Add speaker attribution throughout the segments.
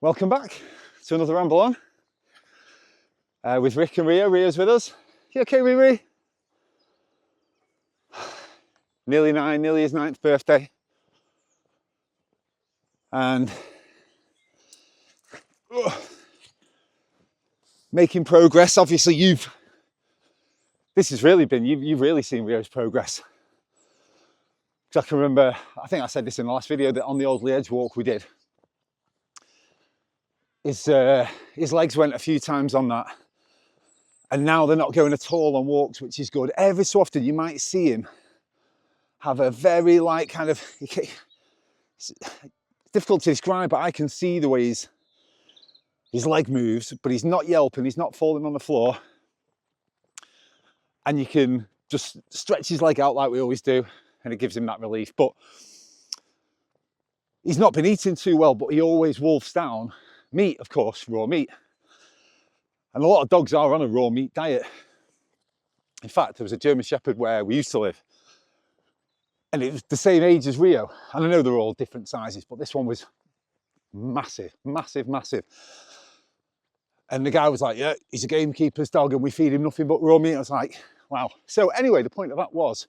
Speaker 1: Welcome back to another ramble on with Rick and Rio. Rio's with us. You okay, Riri? Nearly 9, nearly his 9th birthday. And making progress. Obviously, you've really seen Rio's progress. Because I can remember, I think I said this in the last video, that on the Alderley Edge walk we did, his legs went a few times on that. And now they're not going at all on walks, which is good. Every so often you might see him have a very it's difficult to describe, but I can see the way his leg moves, but he's not yelping, he's not falling on the floor. And you can just stretch his leg out like we always do, and it gives him that relief. But he's not been eating too well, but he always wolfs down meat, of course, raw meat. And a lot of dogs are on a raw meat diet. In fact, there was a German Shepherd where we used to live, and it was the same age as Rio. And I know they're all different sizes, but this one was massive, massive, massive. And the guy was like, yeah, he's a gamekeeper's dog and we feed him nothing but raw meat. I was like, wow. So anyway, the point of that was,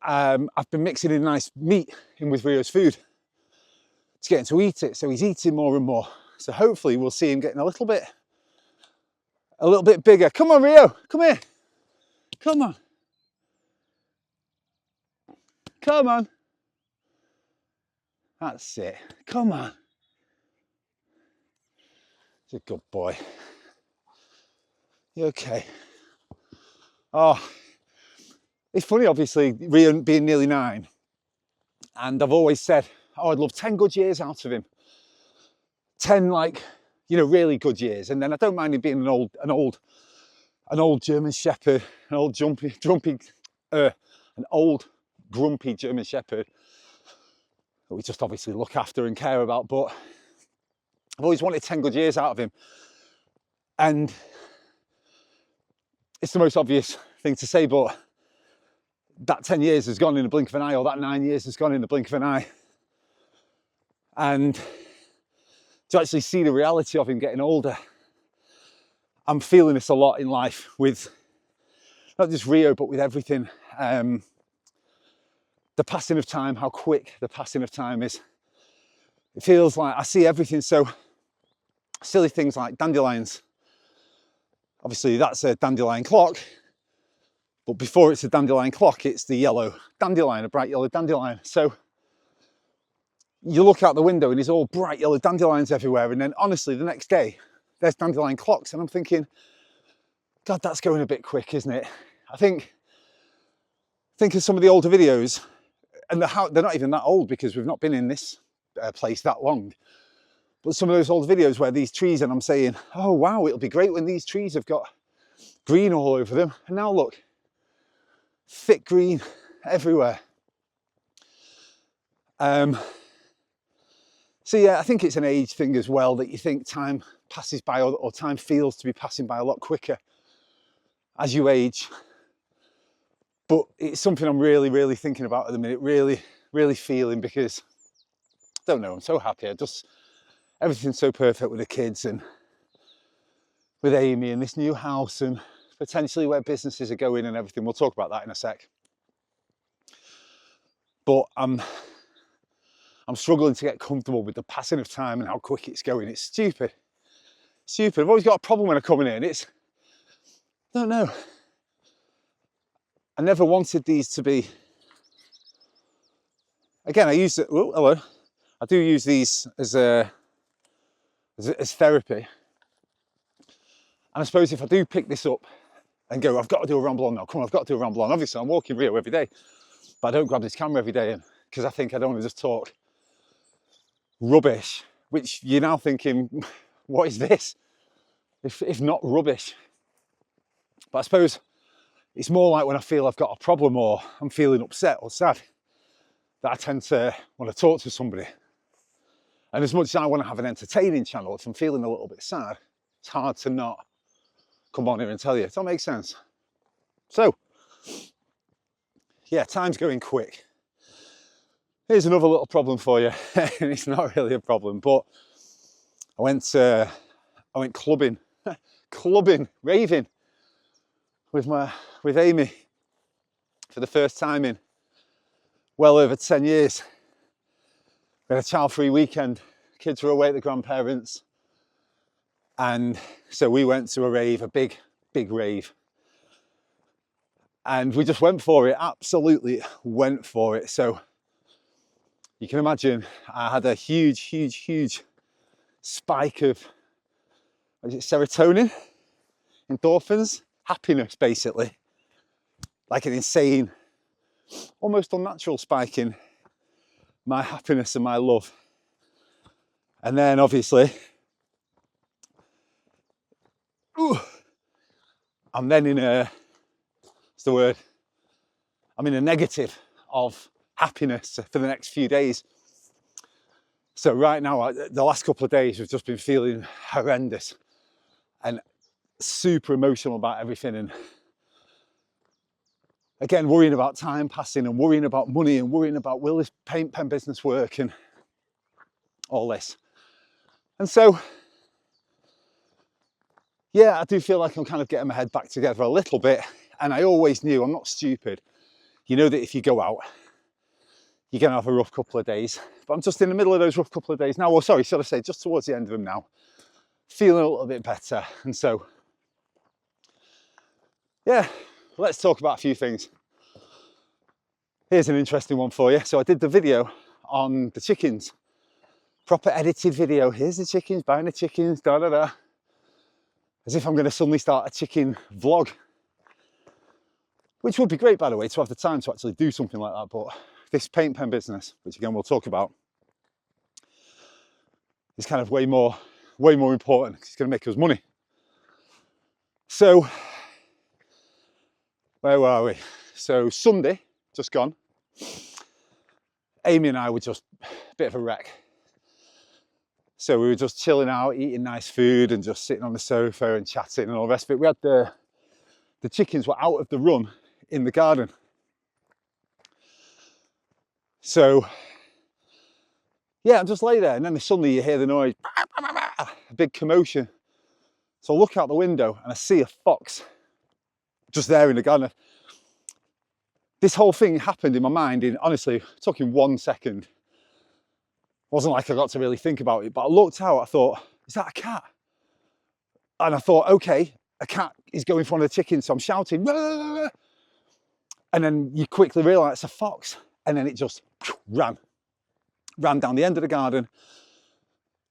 Speaker 1: I've been mixing in nice meat in with Rio's food to get him to eat it. So he's eating more and more. So hopefully we'll see him getting a little bit bigger. Come on, Rio, come here. Come on. Come on. That's it. Come on. He's a good boy. You okay? Oh, it's funny, obviously, Rio being nearly 9. And I've always said, oh, I'd love 10 good years out of him. 10, really good years. And then I don't mind him being an old German Shepherd, an old grumpy German Shepherd that we just obviously look after and care about. But I've always wanted 10 good years out of him. And it's the most obvious thing to say, but that 10 years has gone in the blink of an eye, or that 9 years has gone in the blink of an eye. And to actually see the reality of him getting older, I'm feeling this a lot in life with not just Rio, but with everything. The passing of time, how quick the passing of time is. It feels like I see everything so silly things like dandelions. Obviously that's a dandelion clock, but before it's a dandelion clock, it's the yellow dandelion, a bright yellow dandelion. So you look out the window and there's all bright yellow dandelions everywhere. And then honestly, the next day, there's dandelion clocks. And I'm thinking, God, that's going a bit quick, isn't it? I think of some of the older videos, and they're not even that old because we've not been in this place that long. But some of those old videos where these trees, and I'm saying, oh wow, it'll be great when these trees have got green all over them. And now look, thick green everywhere. So yeah, I think it's an age thing as well, that you think time passes by, or time feels to be passing by a lot quicker as you age. But it's something I'm really, really thinking about at the minute, really, really feeling, because I don't know, I'm so happy. Everything's so perfect with the kids and with Amy and this new house and potentially where businesses are going and everything. We'll talk about that in a sec. But I'm struggling to get comfortable with the passing of time and how quick it's going. It's stupid. Stupid. I've always got a problem when I come in here, and I don't know. I never wanted these to be, again, I use it, oh, hello. I do use these as therapy. And I suppose if I do pick this up and go, I've got to do a ramble on now, come on, I've got to do a ramble on. Obviously, I'm walking Rio every day, but I don't grab this camera every day because I think I don't want to just talk rubbish, which you're now thinking, what is this? If not rubbish. But I suppose it's more like when I feel I've got a problem or I'm feeling upset or sad, that I tend to want to talk to somebody. And as much as I want to have an entertaining channel, if I'm feeling a little bit sad, it's hard to not come on here and tell you. Does that make sense? So, yeah, time's going quick. Here's another little problem for you. It's not really a problem, but I went clubbing, raving with Amy for the first time in well over 10 years. We had a child-free weekend. Kids were away at the grandparents, and so we went to a rave, a big rave, and we just went for it. Absolutely went for it. So you can imagine I had a huge spike of, what is it, serotonin, endorphins, happiness, basically, like an insane, almost unnatural spike in my happiness and my love. And then obviously, I'm then in a, what's the word? I'm in a negative of happiness for the next few days. So right now, the last couple of days, we've just been feeling horrendous and super emotional about everything. And again, worrying about time passing and worrying about money and worrying about will this paint pen business work and all this. And so, yeah, I do feel like I'm kind of getting my head back together a little bit. And I always knew, I'm not stupid. You know that if you go out, you're going to have a rough couple of days. But I'm just in the middle of those rough couple of days now. Well, sorry, should I say, just towards the end of them now. Feeling a little bit better. And so, yeah, let's talk about a few things. Here's an interesting one for you. So I did the video on the chickens. Proper edited video. Here's the chickens, buying the chickens, da da da. As if I'm going to suddenly start a chicken vlog. Which would be great, by the way, to have the time to actually do something like that. But this paint pen business, which again we'll talk about, is kind of way more important. It's going to make us money. So, where were we? So Sunday, just gone, Amy and I were just a bit of a wreck. So we were just chilling out, eating nice food and just sitting on the sofa and chatting and all the rest of it. We had the chickens were out of the run in the garden. So, yeah, I just lay there and then suddenly you hear the noise, a big commotion. So I look out the window and I see a fox just there in the garden. This whole thing happened in my mind in, honestly, talking 1 second. It wasn't like I got to really think about it, but I looked out, I thought, is that a cat? And I thought, okay, a cat is going for one of the chickens, so I'm shouting, "Rah!" And then you quickly realise it's a fox. And then it just ran down the end of the garden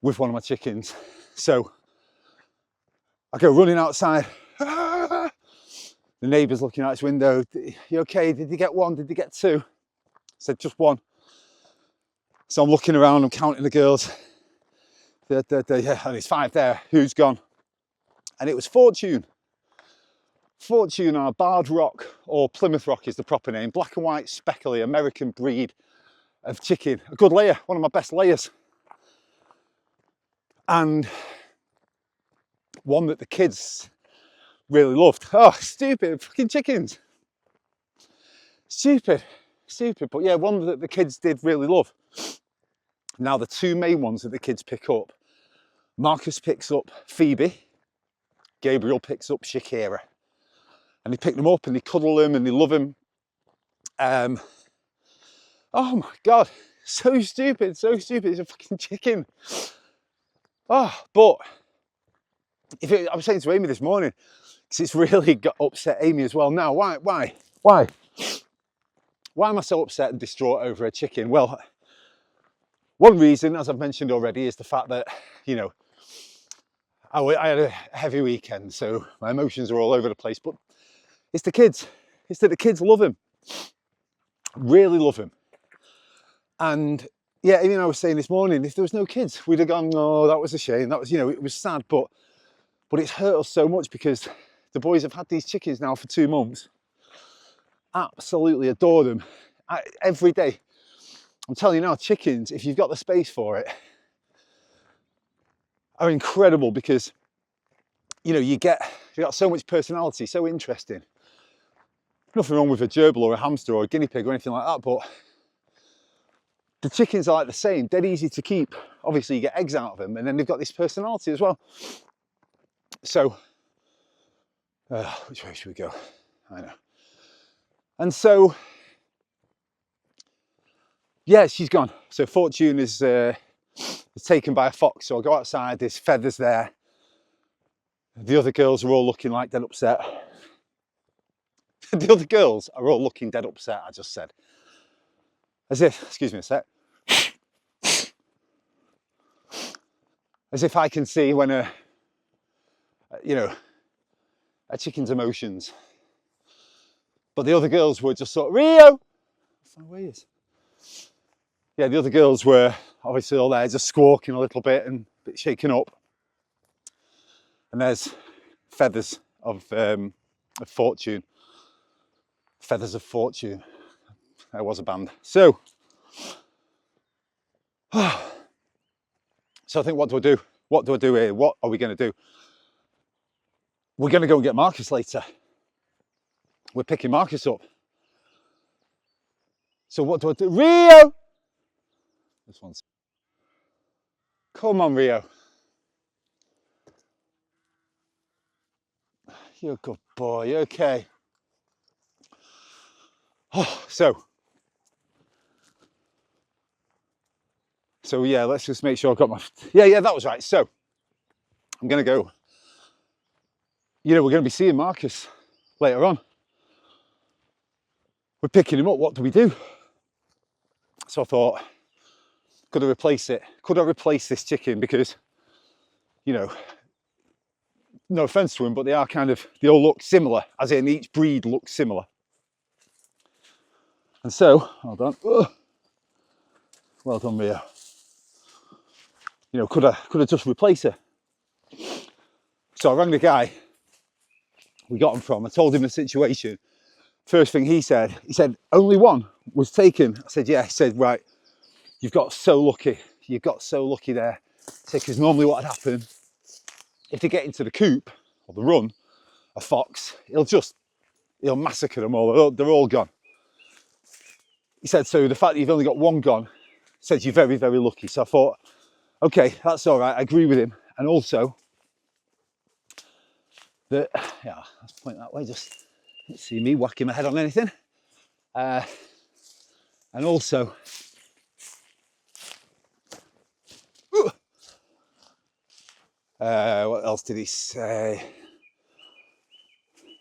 Speaker 1: with one of my chickens. So I go running outside. The neighbour's looking out his window. You okay? Did you get one? Did you get two? I said, just one. So I'm looking around, I'm counting the girls. Yeah, and there's 5 there. Who's gone? And it was Fortune. Fortune, our Barred Rock, or Plymouth Rock is the proper name. Black and white, speckly, American breed of chicken. A good layer, one of my best layers. And one that the kids really loved. Oh, stupid fucking chickens. Stupid. But yeah, one that the kids did really love. Now the 2 main ones that the kids pick up, Marcus picks up Phoebe, Gabriel picks up Shakira. And they pick them up and they cuddle them and they love them. Oh my God, so stupid. It's a fucking chicken. Oh, but I was saying to Amy this morning, because it's really got upset Amy as well. Now, why am I so upset and distraught over a chicken? Well, one reason, as I've mentioned already, is the fact that, you know, I had a heavy weekend, so my emotions are all over the place, but it's the kids. It's that the kids love him, really love him. And yeah, even I was saying this morning, if there was no kids, we'd have gone, oh, that was a shame. That was, you know, it was sad, but it's hurt us so much because the boys have had these chickens now for 2 months. Absolutely adore them. Every day. I'm telling you now, chickens, if you've got the space for it, are incredible because, you know, you got so much personality, so interesting. Nothing wrong with a gerbil or a hamster or a guinea pig or anything like that, but the chickens are like the same, dead easy to keep. Obviously you get eggs out of them, and then they've got this personality as well. So, which way should we go? I know. And so, yeah, she's gone. So Fortune is taken by a fox. So I'll go outside, there's feathers there. The other girls are all looking like dead upset. The other girls are all looking dead upset, I just said. As if, excuse me a sec. As if I can see when a chicken's emotions. But the other girls were just sort of, Rio! Where he is. Yeah, the other girls were obviously all there just squawking a little bit and a bit shaken up. And there's feathers of Fortune. Feathers of Fortune. There was a band. So I think, what do I do? What do I do here? What are we going to do? We're going to go and get Marcus later. We're picking Marcus up. So what do I do? Rio! This one's. Come on, Rio. You're a good boy, okay. Oh, so yeah, let's just make sure I've got my, yeah, that was right. So I'm going to go, we're going to be seeing Marcus later on. We're picking him up, what do we do? So I thought, could I replace it? Could I replace this chicken? Because, no offense to them, but they all look similar, as in each breed looks similar. And so, hold on. Oh, well done, Rio. Could I just replace her? So I rang the guy we got him from. I told him the situation. First thing he said, only one was taken. I said, yeah. He said, right, you've got so lucky. You got so lucky there. I said, because normally what would happen, if they get into the coop or the run, a fox, he'll massacre them all. They're all gone. He said, so the fact that you've only got one gone says you're very, very lucky. So I thought, okay, that's all right. I agree with him. And also, let's point that way. Just don't see me whacking my head on anything. And also, what else did he say?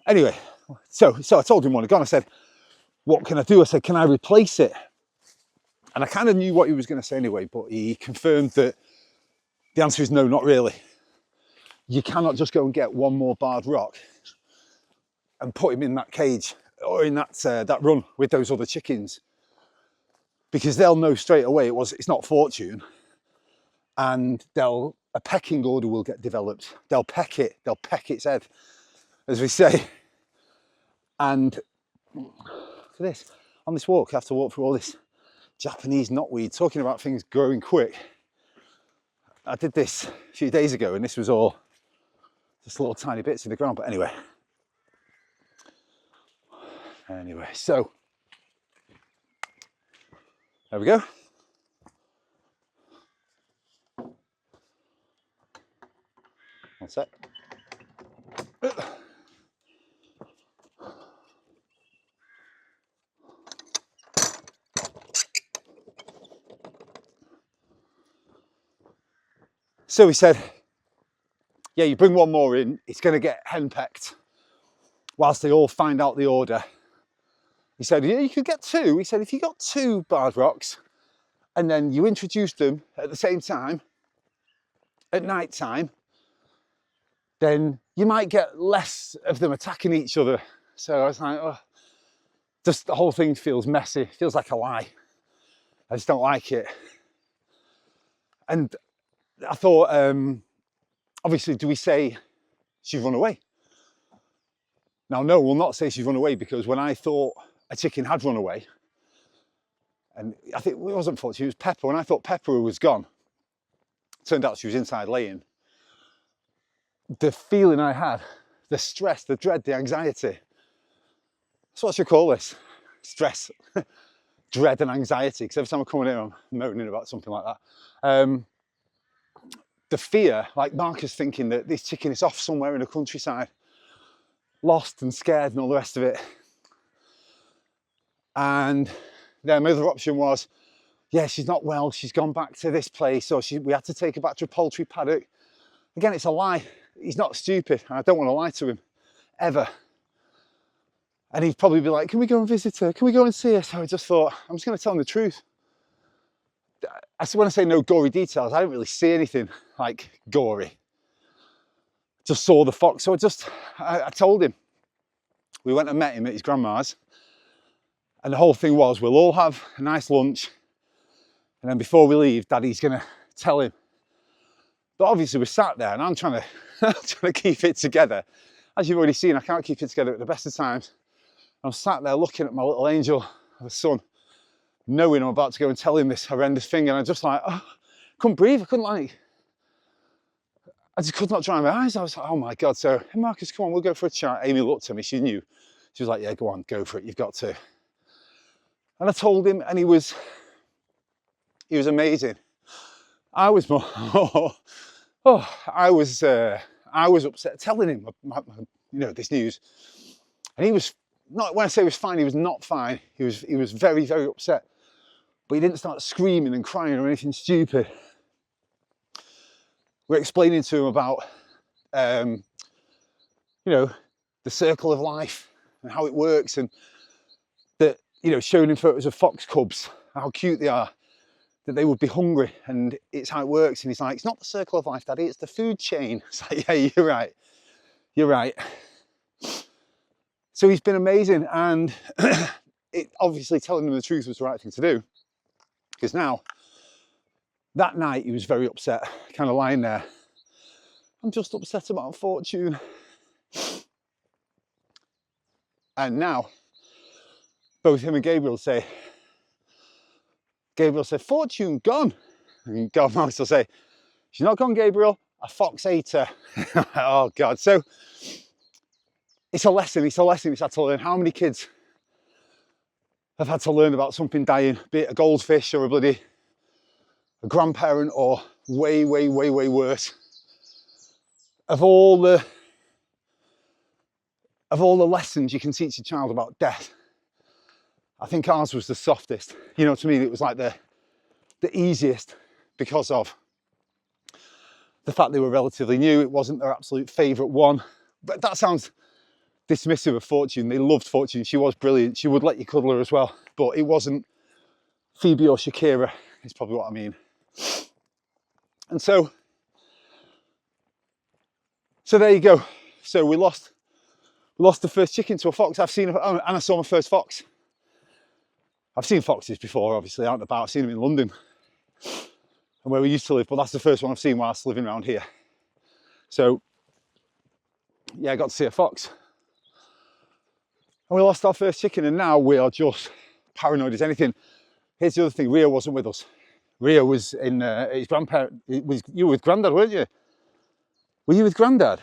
Speaker 1: Anyway, so I told him one had gone. I said, what can I do? I said, can I replace it? And I kind of knew what he was going to say anyway, but he confirmed that the answer is no, not really. You cannot just go and get one more barred rock and put him in that cage or in that run with those other chickens, because they'll know straight away it's not Fortune, and a pecking order will get developed. They'll peck its head, as we say. And for this, on this walk, I have to walk through all this Japanese knotweed, talking about things growing quick. I did this a few days ago, and this was all just little tiny bits in the ground. But anyway, so there we go. One sec. So he said, yeah, you bring one more in, it's going to get henpecked whilst they all find out the order. He said, yeah, you could get two. He said, if you got two barred rocks and then you introduce them at the same time, at night time, then you might get less of them attacking each other. So I was like, oh, just the whole thing feels messy, feels like a lie. I just don't like it. And I thought, obviously, do we say she's run away? Now, no, we'll not say she's run away, because when I thought a chicken had run away, and I think it wasn't Fortune, it was Pepper. When I thought Pepper was gone, turned out she was inside laying. The feeling I had, the stress, the dread, the anxiety, that's what I should call this, stress. dread and anxiety, because every time I come in here, I'm moaning about something like that. The fear, like Marcus thinking that this chicken is off somewhere in the countryside, lost and scared and all the rest of it. And then my other option was, yeah, she's not well, she's gone back to this place, or we had to take her back to a poultry paddock. Again, it's a lie. He's not stupid, and I don't want to lie to him, ever. And he'd probably be like, can we go and visit her? Can we go and see her? So I just thought, I'm just going to tell him the truth. When I say no gory details, I didn't really see anything like gory. Just saw the fox. So I told him. We went and met him at his grandma's. And the whole thing was, we'll all have a nice lunch. And then before we leave, Daddy's going to tell him. But obviously we sat there and I'm trying to keep it together. As you've already seen, I can't keep it together at the best of times. I'm sat there looking at my little angel of a son, knowing I'm about to go and tell him this horrendous thing. And I'm just like, oh, I couldn't breathe. I just could not dry my eyes. I was like, oh my God. So, hey Marcus, come on, we'll go for a chat. Amy looked at me, she knew. She was like, yeah, go on, go for it. You've got to. And I told him, and he was amazing. I was I was upset telling him, this news. And he was not, when I say he was fine, he was not fine. He was very, very upset. But he didn't start screaming and crying or anything stupid. We're explaining to him about, the circle of life and how it works, and that, showing him photos of fox cubs, how cute they are, that they would be hungry, and it's how it works. And he's like, it's not the circle of life, Daddy, it's the food chain. It's like, yeah, you're right. So he's been amazing, and obviously telling him the truth was the right thing to do, because now, that night he was very upset, kind of lying there. I'm just upset about Fortune. And now, both him and Gabriel say, Fortune gone. And Marcus will say, she's not gone, Gabriel, a fox ate her. Oh God. So it's a lesson. He's had to learn. How many kids have had to learn about something dying, be it a goldfish or a grandparent, or way, way, way, way worse. Of all the lessons you can teach a child about death, I think ours was the softest. To me, it was like the easiest, because of the fact they were relatively new. It wasn't their absolute favourite one. But that sounds dismissive of Fortune. They loved Fortune. She was brilliant. She would let you cuddle her as well. But it wasn't Phoebe or Shakira, is probably what I mean. And so there you go. So we lost the first chicken to a fox. And I saw my first fox. I've seen foxes before, obviously, out and about. I've seen them in London and where we used to live, but that's the first one I've seen whilst living around here. So, yeah, I got to see a fox. And we lost our first chicken, and now we are just paranoid as anything. Here's the other thing, Rio wasn't with us. Rio was in his grandparent. You were with Grandad, weren't you? Were you with Grandad?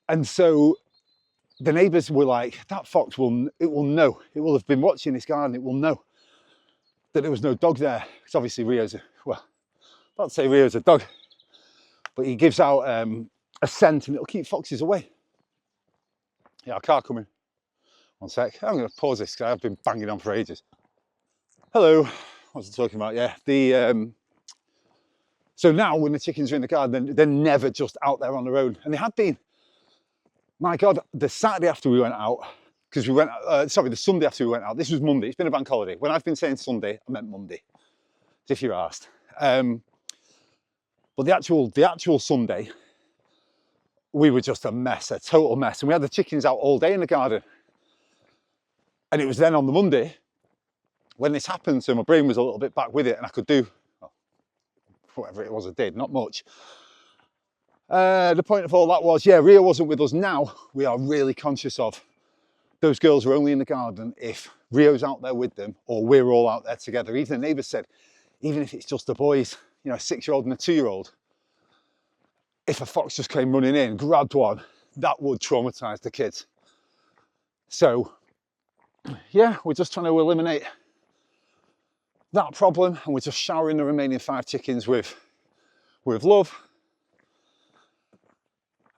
Speaker 1: And so the neighbours were like, that fox will know. It will have been watching this garden. It will know that there was no dog there. Because obviously Rio's a dog, but he gives out a scent, and it'll keep foxes away. Yeah, a car coming. One sec. I'm going to pause this because I've been banging on for ages. Hello. What was I talking about? Yeah, so now when the chickens are in the garden, they're never just out there on their own, and they had been. My God, the Saturday after we went out, because the Sunday after we went out, this was Monday, it's been a bank holiday. When I've been saying Sunday, I meant Monday, as if you're asked. But the actual Sunday, we were just a mess, a total mess. And we had the chickens out all day in the garden. And it was then on the Monday when this happened, so my brain was a little bit back with it, and I could do, whatever it was I did, not much. The point of all that was, yeah, Rio wasn't with us. Now we are really conscious of those girls are only in the garden if Rio's out there with them, or we're all out there together. Even the neighbours said, even if it's just the boys, a 6-year-old and a 2-year-old, if a fox just came running in, grabbed one, that would traumatise the kids. So yeah, we're just trying to eliminate that problem, and we're just showering the remaining 5 chickens with love.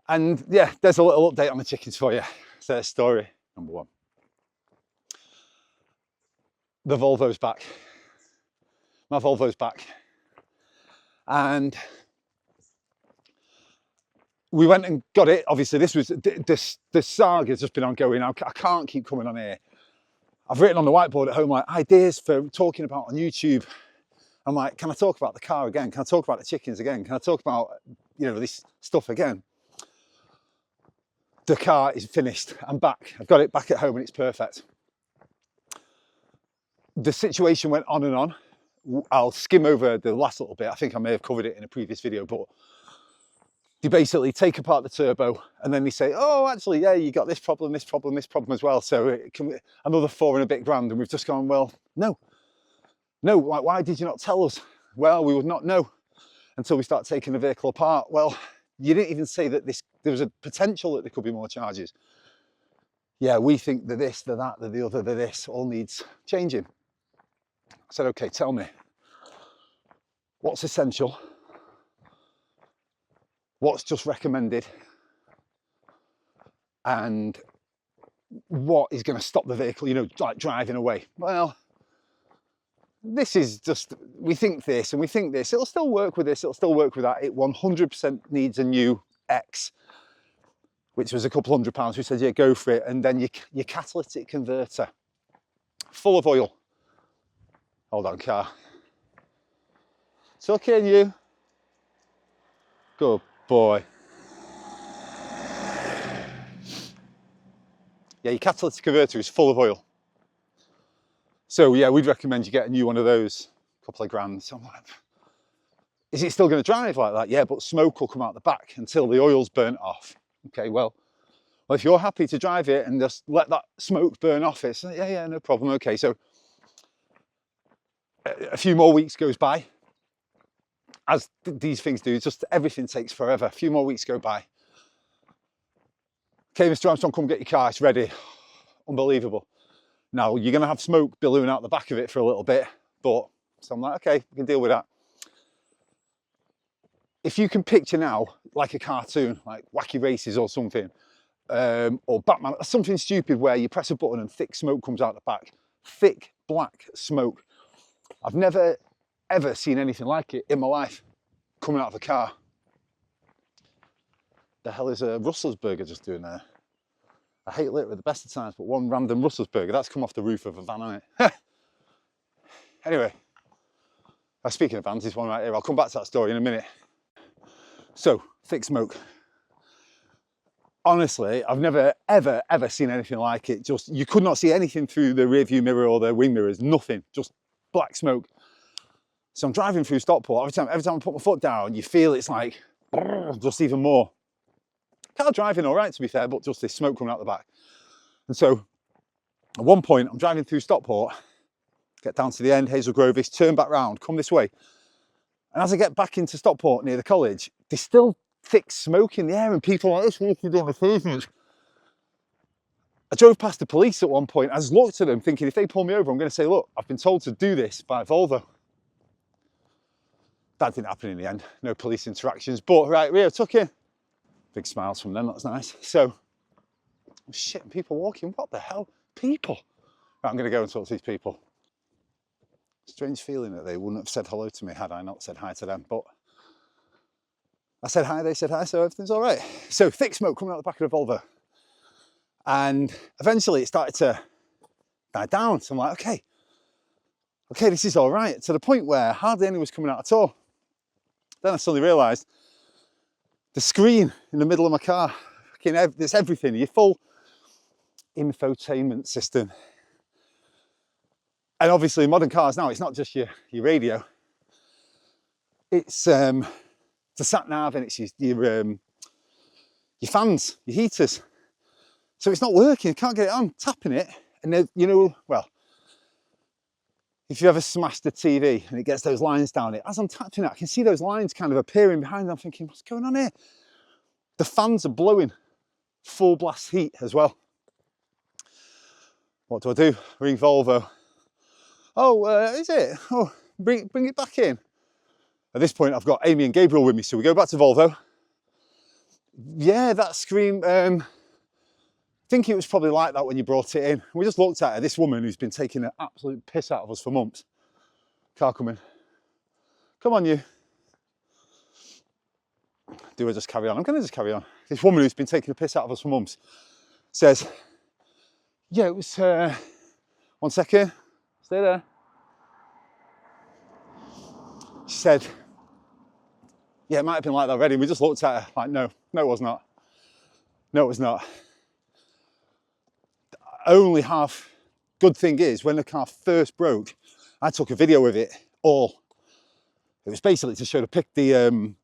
Speaker 1: And yeah, there's a little update on the chickens for you. So story number 1. The Volvo's back. My Volvo's back. And we went and got it. Obviously, this saga has just been ongoing. I can't keep coming on here. I've written on the whiteboard at home like ideas for talking about on YouTube. I'm like, can I talk about the car again? Can I talk about the chickens again? Can I talk about, you know, this stuff again? The car is finished. I'm back. I've got it back at home and it's perfect. The situation went on and on. I'll skim over the last little bit. I think I may have covered it in a previous video, but they basically take apart the turbo and then they say, oh, actually, yeah, you got this problem as well. So it can another 4 and a bit grand. And we've just gone, well, no, why did you not tell us? Well, we would not know until we start taking the vehicle apart. Well, you didn't even say that there was a potential that there could be more charges. Yeah, we think that this, the that, the other, the this all needs changing. I said, okay, tell me, what's essential? What's just recommended? And what is going to stop the vehicle, you know, like driving away? Well, this is just, we think this and we think this. It'll still work with this, it'll still work with that. It 100% needs a new X, which was a couple £100. We said, yeah, go for it. And then your catalytic converter, full of oil. Hold on, car. It's okay, and you? Good boy. Yeah, your catalytic converter is full of oil. So yeah, we'd recommend you get a new one of those, a couple of grand. So I'm like, is it still going to drive like that? Yeah, but smoke will come out the back until the oil's burnt off. Okay, well, if you're happy to drive it and just let that smoke burn off it, so yeah, no problem. Okay, so a few more weeks goes by, as these things do. Just everything takes forever. A few more weeks go by. Okay, Mr. Armstrong, come get your car, it's ready. Unbelievable. Now, you're going to have smoke billowing out the back of it for a little bit, but, so I'm like, okay, we can deal with that. If you can picture now, like a cartoon, like Wacky Races or something, or Batman, something stupid where you press a button and thick smoke comes out the back, thick black smoke. I've never, ever seen anything like it in my life coming out of a car. The hell is a Russell's burger just doing there? I hate lit at the best of times, but one random Russell's burger, that's come off the roof of a van, hasn't it? Anyway, speaking of vans, there's one right here. I'll come back to that story in a minute. So, thick smoke. Honestly, I've never, ever, ever seen anything like it. Just, you could not see anything through the rear view mirror or the wing mirrors, nothing, just black smoke. So I'm driving through Stockport, every time I put my foot down, you feel it's like, just even more. Car driving all right, to be fair, but just this smoke coming out the back. And so at one point, I'm driving through Stockport, get down to the end, Hazel Grove-ish, turn back round, come this way. And as I get back into Stockport near the college, there's still thick smoke in the air and people like this walking down the pavement. I drove past the police at one point. I just looked at them thinking, if they pull me over, I'm going to say, look, I've been told to do this by Volvo. That didn't happen in the end. No police interactions, but right, Rio, tuck in. Big smiles from them, that's nice. So, shit, people walking, what the hell? People. Right, I'm going to go and talk to these people. Strange feeling that they wouldn't have said hello to me had I not said hi to them, but I said hi, they said hi, so everything's all right. So, thick smoke coming out the back of the Volvo. And eventually it started to die down. So I'm like, okay, this is all right. To the point where hardly anyone was coming out at all. Then I suddenly realised the screen in the middle of my car, there's everything, your full infotainment system. And obviously modern cars now, it's not just your radio. It's the sat nav and it's your fans, your heaters. So it's not working, I can't get it on, tapping it. And then, you know, well, if you ever smashed a TV and it gets those lines down it, as I'm tapping it, I can see those lines kind of appearing behind. I'm thinking, what's going on here? The fans are blowing full blast heat as well. What do? Ring Volvo. Oh, is it? Oh, bring it back in. At this point, I've got Amy and Gabriel with me, so we go back to Volvo. Yeah, that screen, I think it was probably like that when you brought it in. We just looked at her, this woman who's been taking an absolute piss out of us for months. Car coming. Come on, you. Do I just carry on? I'm going to just carry on. This woman who's been taking a piss out of us for months says, yeah, it was, 1 second, stay there. She said, yeah, it might have been like that already. We just looked at her like, no, it was not. No, it was not. Only half good thing is when the car first broke, I took a video of it all. It was basically to show the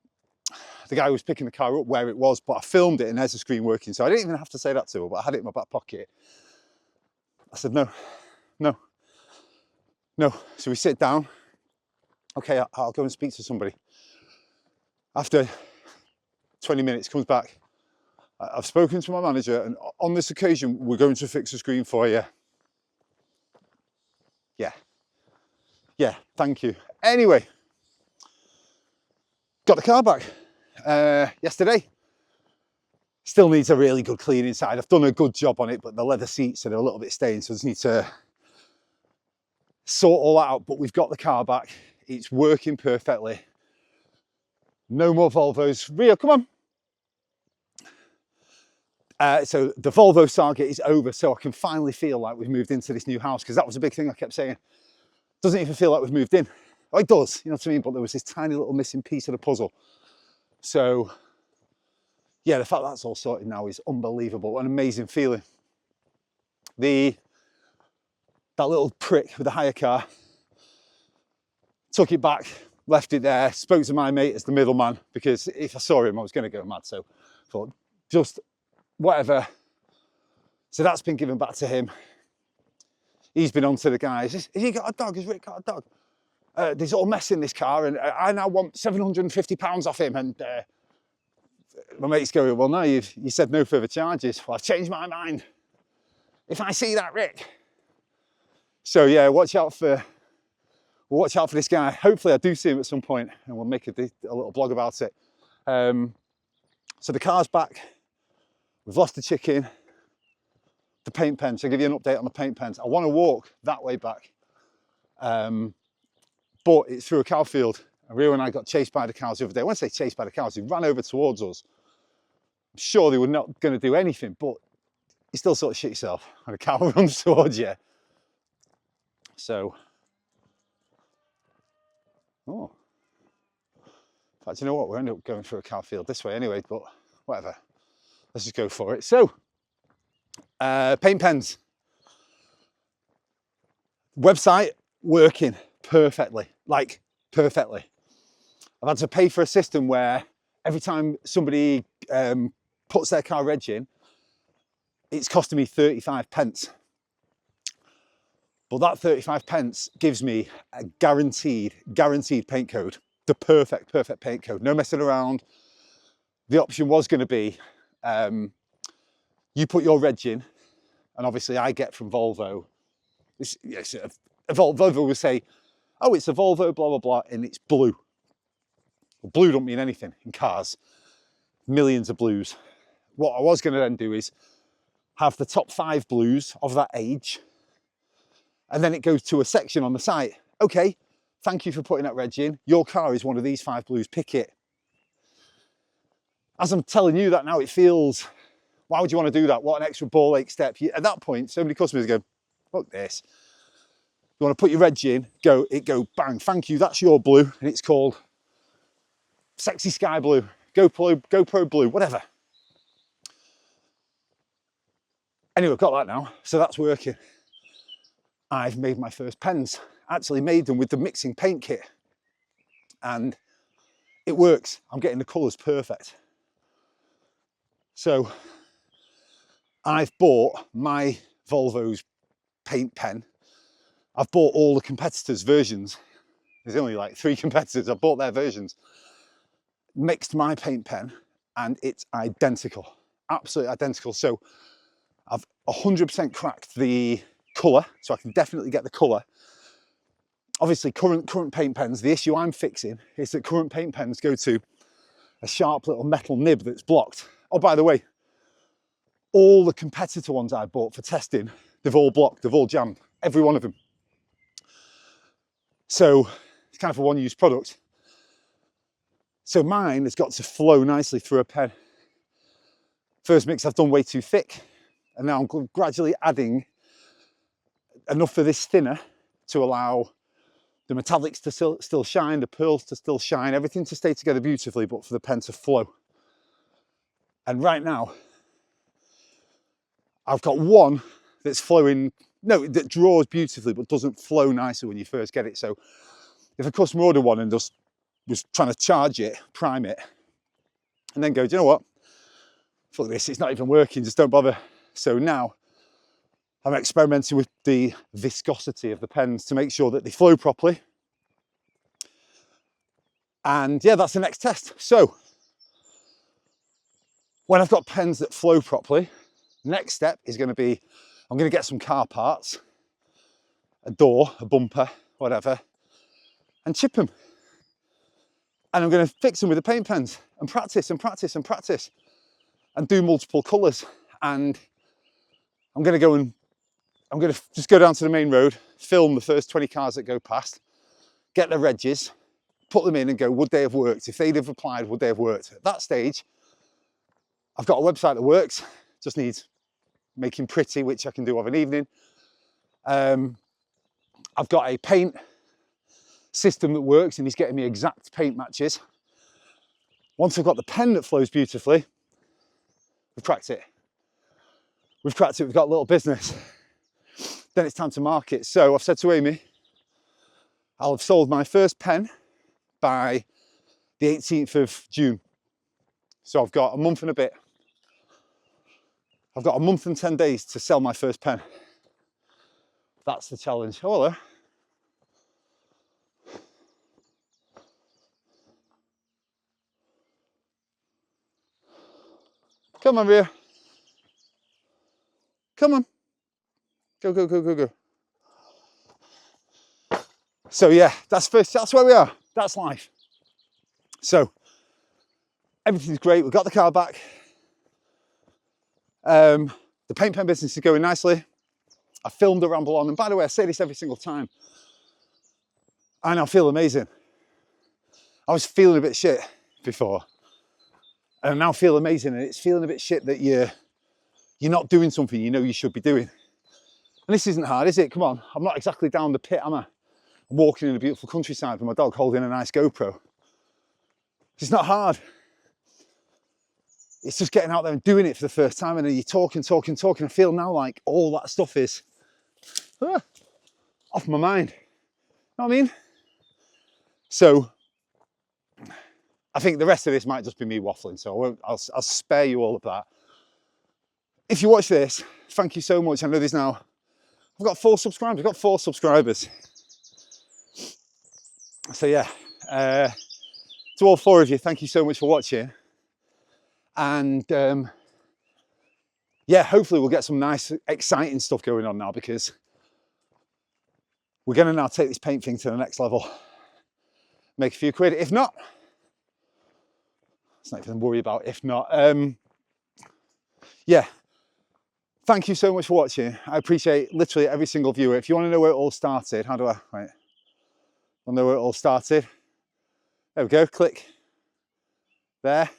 Speaker 1: guy who was picking the car up where it was, but I filmed it and there's the screen working. So I didn't even have to say that to her, but I had it in my back pocket. I said, no. So we sit down. Okay, I'll go and speak to somebody. After 20 minutes, comes back. I've spoken to my manager and on this occasion, we're going to fix the screen for you. Yeah, thank you. Anyway, got the car back yesterday. Still needs a really good clean inside. I've done a good job on it, but the leather seats are a little bit stained, so I just need to sort all that out. But we've got the car back. It's working perfectly. No more Volvos. Rio, come on. So the Volvo saga is over, so I can finally feel like we've moved into this new house, because that was a big thing I kept saying. Doesn't even feel like we've moved in. Oh, it does, you know what I mean? But there was this tiny little missing piece of the puzzle. So yeah, the fact that's all sorted now is unbelievable. An amazing feeling. That little prick with the hire car, took it back, left it there, spoke to my mate as the middleman, because if I saw him, I was going to go mad. So I thought, just whatever. So that's been given back to him. He's been on to the guys. Has he got a dog? Has Rick got a dog? There's all mess in this car, and I now want £750 off him. And my mate's going, well, no, you said no further charges. Well, I've changed my mind. If I see that, Rick. So yeah, watch out for this guy. Hopefully I do see him at some point and we'll make a little blog about it. So the car's back. We've lost the chicken. The paint pen, so I'll give you an update on the paint pens. I want to walk that way back, but it's through a cow field. And Rio and I got chased by the cows the other day. When I say chased by the cows, they ran over towards us. I'm sure they were not going to do anything, but you still sort of shit yourself when a cow runs towards you. So, oh. In fact, you know what? We ended up going through a cow field this way anyway, but whatever. Let's just go for it. So, paint pens. Website working perfectly, like perfectly. I've had to pay for a system where every time somebody puts their car reg in, it's costing me 35 pence. But that 35 pence gives me a guaranteed paint code. The perfect paint code. No messing around. The option was going to be, you put your reg in, and obviously I get from Volvo, Volvo will say, oh, it's a Volvo, blah, blah, blah, and it's blue. Well, blue don't mean anything in cars. Millions of blues. What I was going to then do is have the top 5 blues of that age, and then it goes to a section on the site. Okay, thank you for putting that reg in. Your car is one of these 5 blues, pick it. As I'm telling you that now, it feels, why would you want to do that? What an extra ball ache step. At that point, so many customers go, fuck this. You want to put your reg in, go bang, thank you, that's your blue, and it's called Sexy Sky Blue, GoPro Blue, whatever. Anyway, I've got that now, so that's working. I've made my first pens, actually made them with the mixing paint kit, and it works. I'm getting the colours perfect. So I've bought my Volvo's paint pen. I've bought all the competitors' versions. There's only like 3 competitors. I've bought their versions. Mixed my paint pen and it's identical, absolutely identical. So I've 100% cracked the colour, so I can definitely get the colour. Obviously, current paint pens, the issue I'm fixing is that current paint pens go to a sharp little metal nib that's blocked. Oh, by the way, all the competitor ones I bought for testing, they've all blocked, they've all jammed, every one of them. So it's kind of a one-use product. So mine has got to flow nicely through a pen. First mix I've done way too thick, and now I'm gradually adding enough of this thinner to allow the metallics to still shine, the pearls to still shine, everything to stay together beautifully, but for the pen to flow. And right now, I've got one that's flowing, no, that draws beautifully, but doesn't flow nicely when you first get it. So if a customer ordered one and just was trying to charge it, prime it, and then go, do you know what? Fuck this, it's not even working, just don't bother. So now I'm experimenting with the viscosity of the pens to make sure that they flow properly. And yeah, that's the next test. So when I've got pens that flow properly, next step is going to be, I'm going to get some car parts, a door, a bumper, whatever, and chip them. And I'm going to fix them with the paint pens and practice and practice and practice and do multiple colours. And I'm going to just go down to the main road, film the first 20 cars that go past, get the regis, put them in and go, would they have worked? If they'd have applied, would they have worked? At that stage, I've got a website that works, just needs making pretty, which I can do of an evening. I've got a paint system that works and he's getting me exact paint matches. Once I've got the pen that flows beautifully, we've cracked it. We've cracked it, we've got a little business. Then it's time to market. So I've said to Amy, I'll have sold my first pen by the 18th of June. So I've got a month and a bit. I've got a month and 10 days to sell my first pen. That's the challenge. Oh, hello. Come on, Ria. Come on. Go, go, go, go, go. So yeah, that's where we are. That's life. So everything's great. We've got the car back. The paint pen business is going nicely. I filmed a ramble on, and by the way, I say this every single time. I now feel amazing. I was feeling a bit shit before, and I now feel amazing. And it's feeling a bit shit that you're not doing something you know you should be doing. And this isn't hard, is it? Come on, I'm not exactly down the pit, am I? I'm walking in a beautiful countryside with my dog holding a nice GoPro. It's not hard. It's just getting out there and doing it for the first time, and then you're talking. I feel now like all that stuff is off my mind. You know what I mean? So I think the rest of this might just be me waffling, so I'll spare you all of that. If you watch this, thank you so much. I know there's now, I've got 4 subscribers. I've got 4 subscribers. So yeah, to all 4 of you, thank you so much for watching. And yeah, hopefully we'll get some nice, exciting stuff going on now, because we're going to now take this paint thing to the next level. Make a few quid. If not, it's not even to worry about. If not, yeah. Thank you so much for watching. I appreciate literally every single viewer. If you want to know where it all started, how do I, right? I'll know where it all started. There we go, click. There.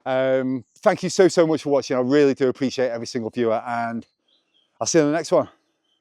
Speaker 1: Thank you so much for watching. I really do appreciate every single viewer, and I'll see you in the next one.